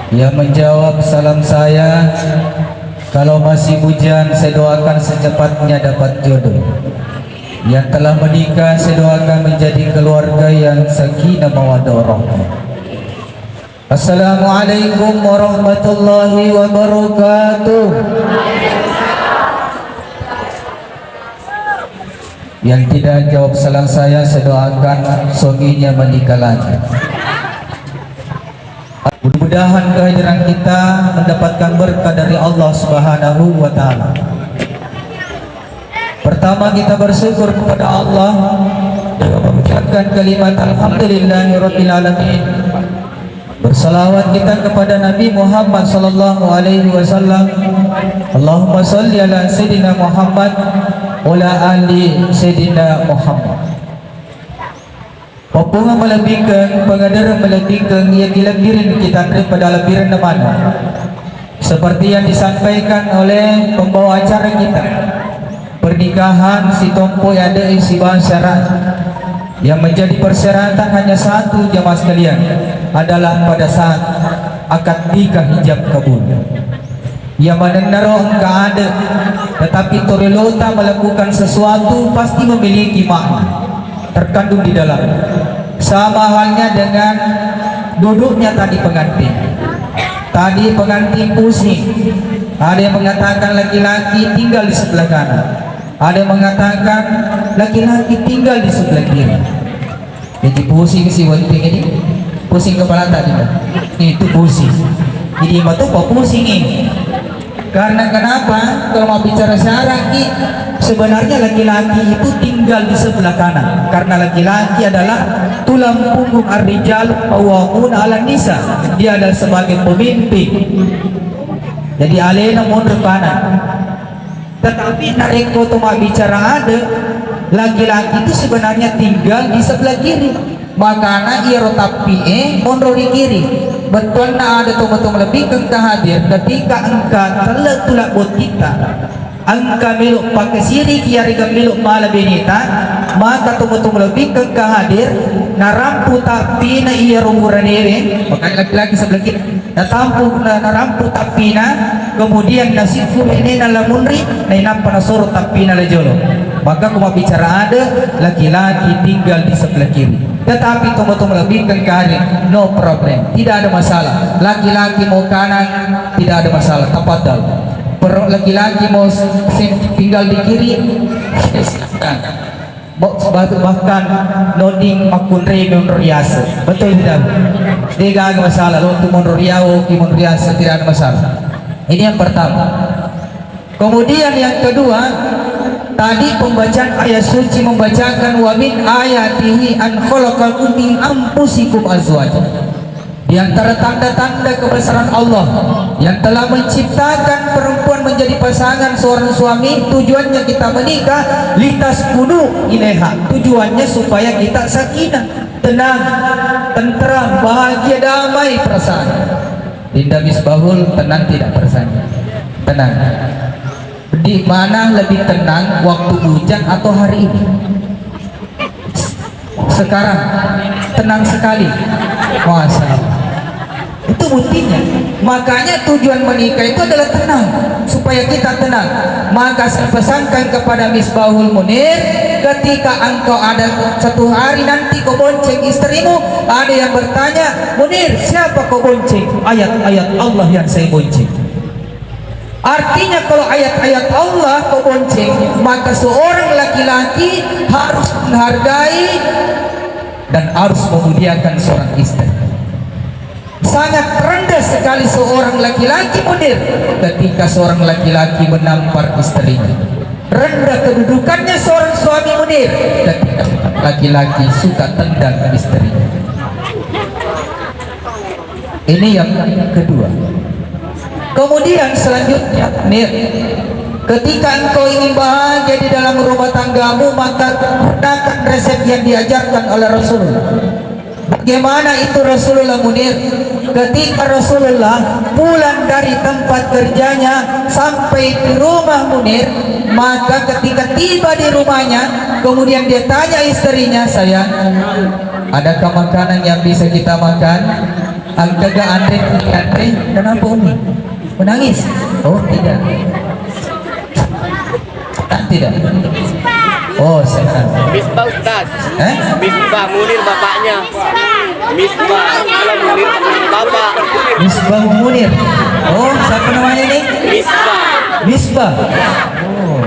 Yang menjawab salam saya, kalau masih bujang saya doakan secepatnya dapat jodoh. Yang telah menikah saya doakan menjadi keluarga yang sakinah mawaddah warahmah. Assalamualaikum warahmatullahi wabarakatuh. Yang tidak jawab salam saya doakan suaminya menikah lagi. Mudah-mudahan kehadiran kita mendapatkan berkah dari Allah Subhanahu wa taala. Pertama kita bersyukur kepada Allah dengan mengucapkan kalimat alhamdulillahirabbil alamin. Bersalawat kita kepada Nabi Muhammad sallallahu alaihi wasallam. Allahumma shalli ala sayidina Muhammad wa ala ali sayidina Muhammad. Popungan melebihkan, pengadara melebihkan, ia kilabirin kita daripada labirin mana. Seperti yang disampaikan oleh pembawa acara kita, pernikahan si tompo ada isi syarat. Yang menjadi persyaratan hanya satu jamaah sekalian, adalah pada saat akad nikah hijab kabul. Yang mana naroh enggak ada, tetapi Torilota melakukan sesuatu pasti memiliki makna terkandung di dalam. Sama halnya dengan duduknya tadi pengantin. Tadi pengantin pusing. Ada yang mengatakan laki-laki tinggal di sebelah kanan, ada yang mengatakan laki-laki tinggal di sebelah kiri. Jadi pusing si wanting ini, pusing kepala tadi itu pusing. Jadi matu kok pusing ini? Karena kenapa? Kalau mau bicara syarah ini, sebenarnya laki-laki itu tinggal di sebelah kanan. Karena laki-laki adalah tulang punggung ar-rijal qawwamun 'alan nisa. Dia adalah sebagai pemimpin. Jadi alena mundur kanan. Tetapi narik foto mau bicara ada, laki-laki itu sebenarnya tinggal di sebelah kiri. Makanya ia rotapi mundur di kiri. Betul na ada tuh lebih ke hadir ketika engkau terletulak buat kita, engkau miluk pakai siri kiari miluk malah benita, maka tuh lebih ke hadir narampu tapi na iya rumuran ini, makanya laki-laki sebelah kiri narampu tapi na kemudian nasifu ini nalamunri na inampa nasoro tapi na lejolo. Maka aku mau bicara ada laki-laki tinggal di sebelah kiri, tetapi tunggu lebih ke kanan, no problem, tidak ada masalah. Laki-laki mau kanan tidak ada masalah, tafadhal. Laki-laki mau tinggal di kiri, bahkan noding makunre riasa, betul tidak? Tidak ada masalah. Lo kimun riau, kimun riasa tidak ada masalah. Ini yang pertama. Kemudian yang kedua, tadi pembacaan ayat suci membacakan wa min ayatihi an khalaqakum min anfusikum azwajan. Di antara tanda-tanda kebesaran Allah yang telah menciptakan perempuan menjadi pasangan seorang suami, tujuannya kita menikah litaskunu ilaiha. Tujuannya supaya kita sakinah, tenang, tenteram, bahagia, damai perasaan. Dinda Misbahul tenang tidak perasaannya? Tenang. Di mana lebih tenang, waktu hujan atau hari ini? Sekarang tenang sekali. Masya Allah. Itu buktinya. Makanya tujuan menikah itu adalah tenang, supaya kita tenang. Maka saya pesankan kepada Misbahul Munir, ketika engkau ada satu hari nanti kau bonceng istrimu, ada yang bertanya, Munir siapa kau bonceng? Ayat-ayat Allah yang saya bonceng. Artinya kalau ayat-ayat Allah kau bonceng, maka seorang laki-laki harus menghargai dan harus memuliakan seorang istri. Sangat rendah sekali seorang laki-laki Munir ketika seorang laki-laki menampar istrinya. Rendah kedudukannya seorang suami Munir ketika laki-laki suka tendang istrinya. Ini yang kedua. Kemudian selanjutnya, ketika engkau ingin bahagia di dalam rumah tanggamu, maka gunakan resep yang diajarkan oleh Rasulullah. Bagaimana itu Rasulullah Munir? Ketika Rasulullah pulang dari tempat kerjanya sampai di rumah Munir, maka ketika tiba di rumahnya, kemudian dia tanya istrinya, sayang, adakah makanan yang bisa kita makan? Agak Andre, kenapa Umi? Menangis? Oh tidak. Tidak. Oh senang. Misbah Ustaz. Eh? Misbah Munir bapaknya. Misbah kalau Munir bapak. Misbah Munir. Oh siapa namanya nih? Misbah. Misbah. Oh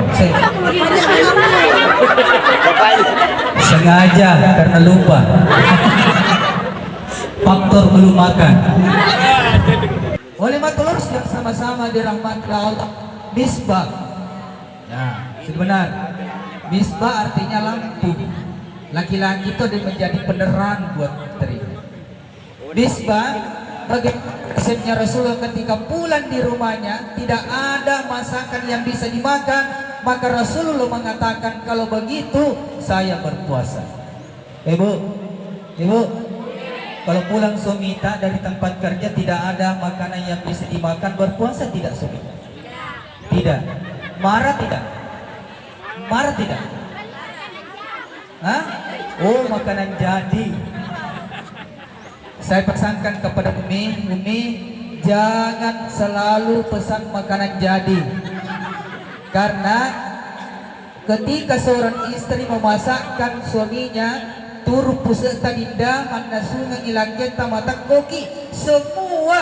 Bapaknya. sengaja karena lupa. Faktor belum makan. Oleh matulus yang sama-sama dirahmati Allah. Misbah. Ya, sebenar. Misbah artinya lampu. Laki-laki itu menjadi penerang buat istri. Misbah bagaimana resepnya Rasulullah ketika pulang di rumahnya tidak ada masakan yang bisa dimakan, maka Rasulullah mengatakan kalau begitu saya berpuasa. Ibu, kalau pulang Somita dari tempat kerja tidak ada makanan yang bisa dimakan, berpuasa tidak Somita? Tidak. Marah tidak? Marah tidak? Hah? Oh makanan jadi. Saya pesankan kepada Umi jangan selalu pesan makanan jadi. Karena ketika seorang istri memasakkan suaminya turu puserta dinda mana sungai ilang kita mata koki, semua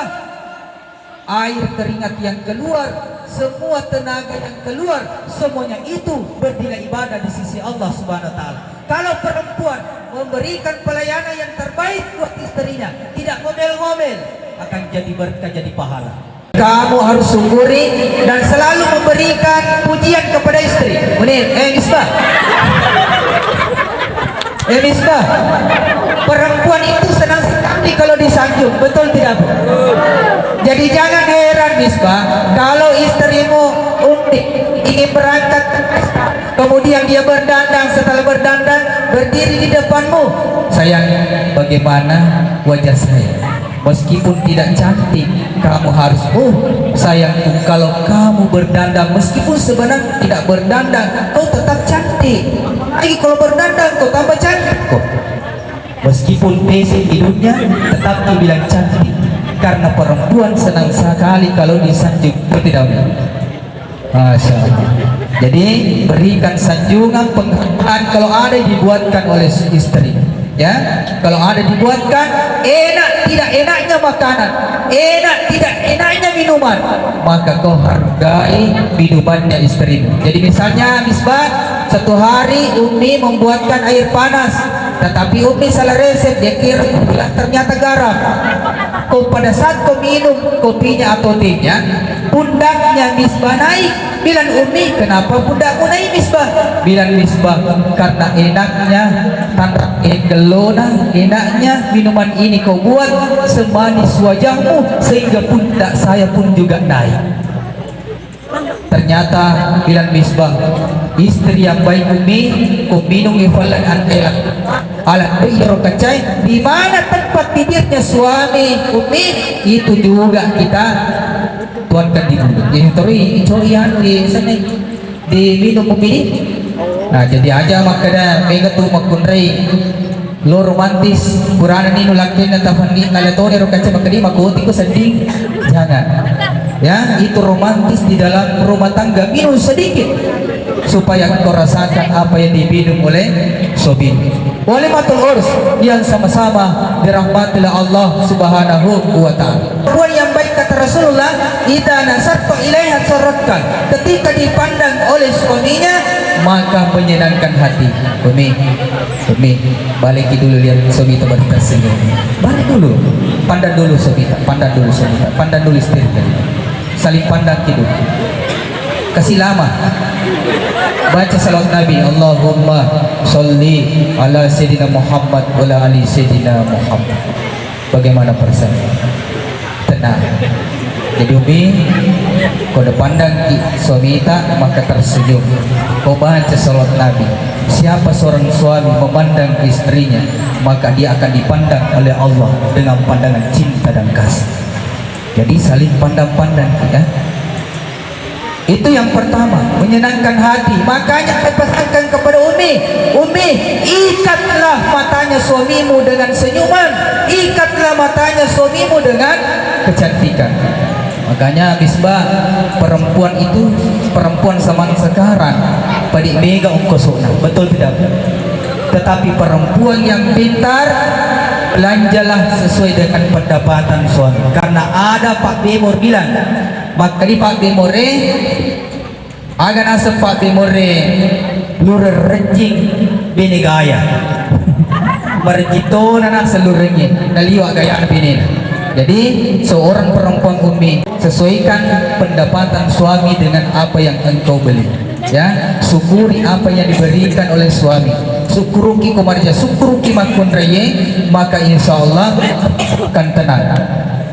air keringat yang keluar, semua tenaga yang keluar, semuanya itu bernilai ibadah di sisi Allah Subhanahu wa taala. Kalau perempuan memberikan pelayanan yang terbaik buat istrinya, tidak ngomel-ngomel, akan jadi berkah, jadi pahala. Kamu harus syukuri dan selalu memberikan pujian kepada istri. Misbah. Misbah, perempuan itu senang sekali kalau disanjung, betul tidak Bu? Jadi jangan heran Misbah, kalau istrimu unik ingin berangkat ke pesta, kemudian dia berdandang, setelah berdandang berdiri di depanmu, sayang bagaimana wajah saya? Meskipun tidak cantik, kamu harus sayangku, kalau kamu berdandang meskipun sebenarnya tidak berdandang, kau tetap cantik. Lagi kalau berdandang kau tambah cantik kok. Meskipun pesek hidupnya tetap dibilang cantik. Karena perempuan senang sekali kalau disanjung, tidak? Masya Allah. Jadi berikan sanjungan penghargaan kalau ada dibuatkan oleh istri. Ya, kalau ada dibuatkan enak tidak enaknya makanan, enak tidak enaknya minuman, maka kau hargai minumannya istrimu. Jadi misalnya Misbah, satu hari Umi membuatkan air panas, tetapi Umi salah resep, dia kira ternyata garam. Kau pada saat kau minum kopinya atau tehnya, pundaknya Misbah naik. Bilang Umi, kenapa pundakmu naik Misbah? Bilang Misbah, karena enaknya tanpa gelona, enaknya minuman ini kau buat semanis wajahmu sehingga pundak saya pun juga naik. Ternyata bilang Misbah, istri yang baik Umi, kau minum ifalan antelak alat biro kacai, di mana tempat bibirnya suami Umi, itu juga kita tuankan di mulut. Yang tori di sana di minum Umi. Nah jadi aja makanya mega tuh makunrei lo romantis kurana nino lakin na tafandi ngalatore ro kaca makadi makuti ko sedih, jangan ya, itu romantis di dalam rumah tangga. Minum sedikit supaya kau rasakan apa yang diminum oleh sobi. Walimatul urs yang sama-sama dirahmatilah Allah Subhanahu wa ta'ala. Perempuan yang baik kata Rasulullah, idza nasartu ilaiha sarratkan, ketika dipandang oleh suaminya maka menyenangkan hati. Umi balik dulu lihat suami itu tersenyum, balik dulu, pandang dulu suami, pandang dulu suami, pandang dulu istri tadi, saling pandang hidup, kasih lama, baca salawat Nabi, Allahumma sholli ala Sayyidina Muhammad wa ala ali Sayyidina Muhammad. Bagaimana perasaan? Tenang. Jadi Umi, kau pandang suami tak maka tersenyum. Kau baca salawat Nabi. Siapa seorang suami memandang istrinya, maka dia akan dipandang oleh Allah dengan pandangan cinta dan kasih. Jadi saling pandang-pandang kita. Itu yang pertama, menyenangkan hati. Makanya saya pesankan kepada Umi, ikatlah matanya suamimu dengan senyuman, ikatlah matanya suamimu dengan kecantikan. Makanya Misbah, perempuan itu, perempuan zaman sekarang padik mega ongkosona, betul tidak? Tetapi perempuan yang pintar, belanjalah sesuai dengan pendapatan suami. Karena ada Pak Bemor bilang, maka di Pak Bemore agan asap Pak Bemore lure rejing bini gaya marjito na seluruhnya naliwa gaya bini. Jadi seorang perempuan Umi, sesuaikan pendapatan suami dengan apa yang engkau beli, ya. Syukuri apa yang diberikan oleh suami. Syukuruki kumarja, syukuruki makun reye, maka insya Allah akan tenang.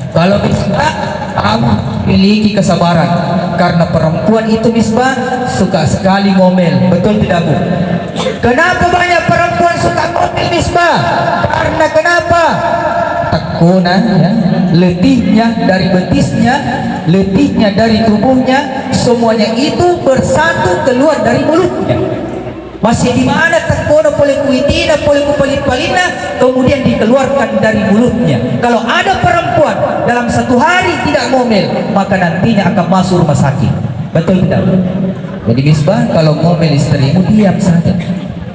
Kalau Misbah, kamu miliki kesabaran, karena perempuan itu Misbah suka sekali ngomel, betul tidak Bu? Kenapa banyak perempuan suka ngomel Misbah? Karena kenapa? Tekunan, ya, letihnya dari betisnya, letihnya dari tubuhnya, semuanya itu bersatu keluar dari mulutnya. Masih di mana tekono boleh kuitina, boleh kupalit-palina, kemudian dikeluarkan dari mulutnya. Kalau ada perempuan dalam satu hari tidak ngomel, maka nantinya akan masuk rumah sakit. Betul tidak? Jadi Misbah, kalau ngomel istrimu, diam saja,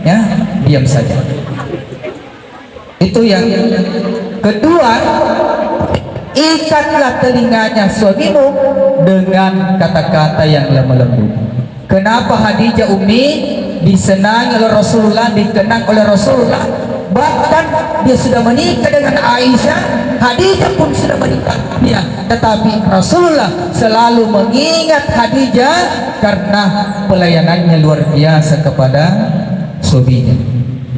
ya, diam saja. Itu yang kedua. Ikatlah telinganya suamimu dengan kata-kata yang lemah lembut. Kenapa Khadijah Umi disenangi oleh Rasulullah, dikenang oleh Rasulullah? Bahkan dia sudah menikah dengan Aisyah, Khadijah pun sudah menikah dia, tetapi Rasulullah selalu mengingat Khadijah karena pelayanannya luar biasa kepada suaminya.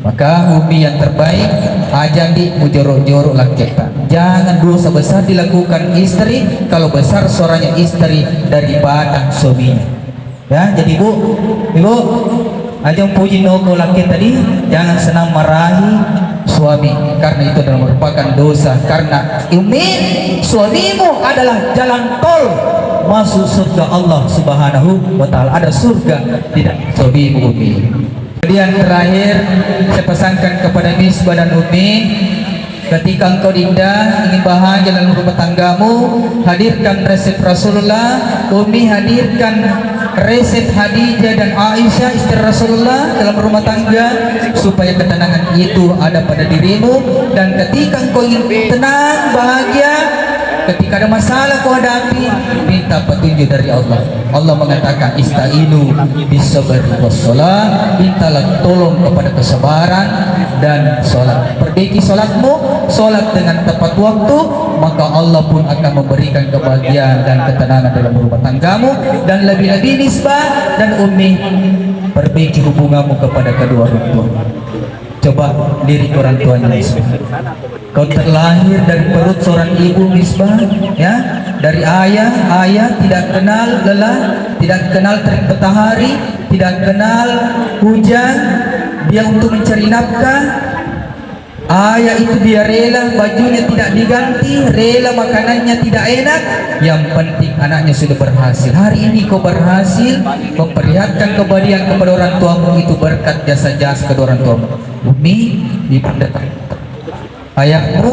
Maka Umi yang terbaik, ajang di mujorok-jorok lah kita. Jangan dosa besar dilakukan istri kalau besar suaranya istri daripada suaminya. Ya, jadi Ibu, ajang puji noko laki tadi, jangan senang marahi suami karena itu adalah merupakan dosa. Karena Umi, suamimu adalah jalan tol masuk surga Allah Subhanahu wa taala. Ada surga tidak suamimu Umi. Kemudian terakhir saya pesankan kepada Misbah dan Umi, ketika engkau indah ingin bahagia dalam rumah tanggamu, hadirkan resep Rasulullah. Umi hadirkan resep Khadijah dan Aisyah istri Rasulullah dalam rumah tangga, supaya ketenangan itu ada pada dirimu. Dan ketika engkau ingin tenang, bahagia, ketika ada masalah kau hadapi, minta petunjuk dari Allah. Allah mengatakan istainu bisabri wassalah, mintalah tolong kepada kesabaran dan sholat. Perbaiki sholatmu, sholat dengan tepat waktu, maka Allah pun akan memberikan kebahagiaan dan ketenangan dalam rumah tanggamu. Dan lebih-lebih Misbah dan Umi, perbaiki hubunganmu kepada kedua orang tua. Coba diri orang tuanya Misbah. Kau terlahir dari perut seorang ibu Misbah, ya, dari ayah tidak kenal lelah, tidak kenal terik matahari, tidak kenal hujan. Dia untuk mencari nafkah. Ayah itu dia rela bajunya tidak diganti, rela makanannya tidak enak. Yang penting anaknya sudah berhasil. Hari ini kau berhasil memperlihatkan kebahagiaan kepada orang tuamu, itu berkat jasa-jasa kedua orang tuamu. Umi, ibunda ayahmu,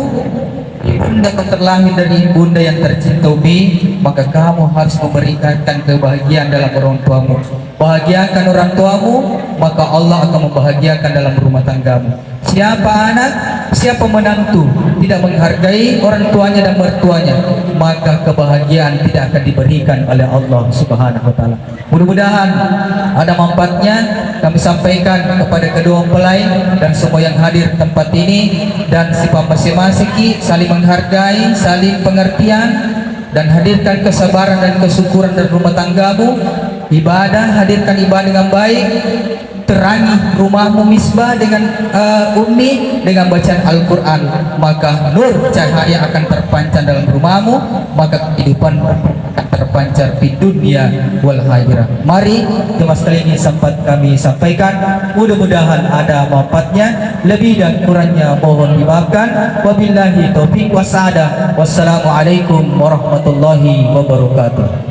ibunda kau terlahir dari ibunda yang tercinta Umi, maka kamu harus memberikan kebahagiaan dalam orang tuamu. Bahagiakan orang tuamu, maka Allah akan membahagiakan dalam rumah tanggamu. Siapa anak, siapa menantu tidak menghargai orang tuanya dan mertuanya, maka kebahagiaan tidak akan diberikan oleh Allah Subhanahu wa taala. Mudah-mudahan ada manfaatnya kami sampaikan kepada kedua mempelai dan semua yang hadir tempat ini, dan sifat masing-masing saling menghargai, saling pengertian, dan hadirkan kesabaran dan kesyukuran dalam rumah tanggamu. Ibadah, hadirkan ibadah dengan baik. Terangi rumahmu Misbah dengan Umi dengan bacaan Al-Quran, maka nur cahaya akan terpancar dalam rumahmu, maka kehidupan akan terpancar di dunia wal akhirah. Mari jemaah sekalian ini sempat kami sampaikan, mudah-mudahan ada manfaatnya. Lebih dan kurangnya mohon dimaafkan. Wabillahi taufiq wassadah. Wassalamualaikum warahmatullahi wabarakatuh.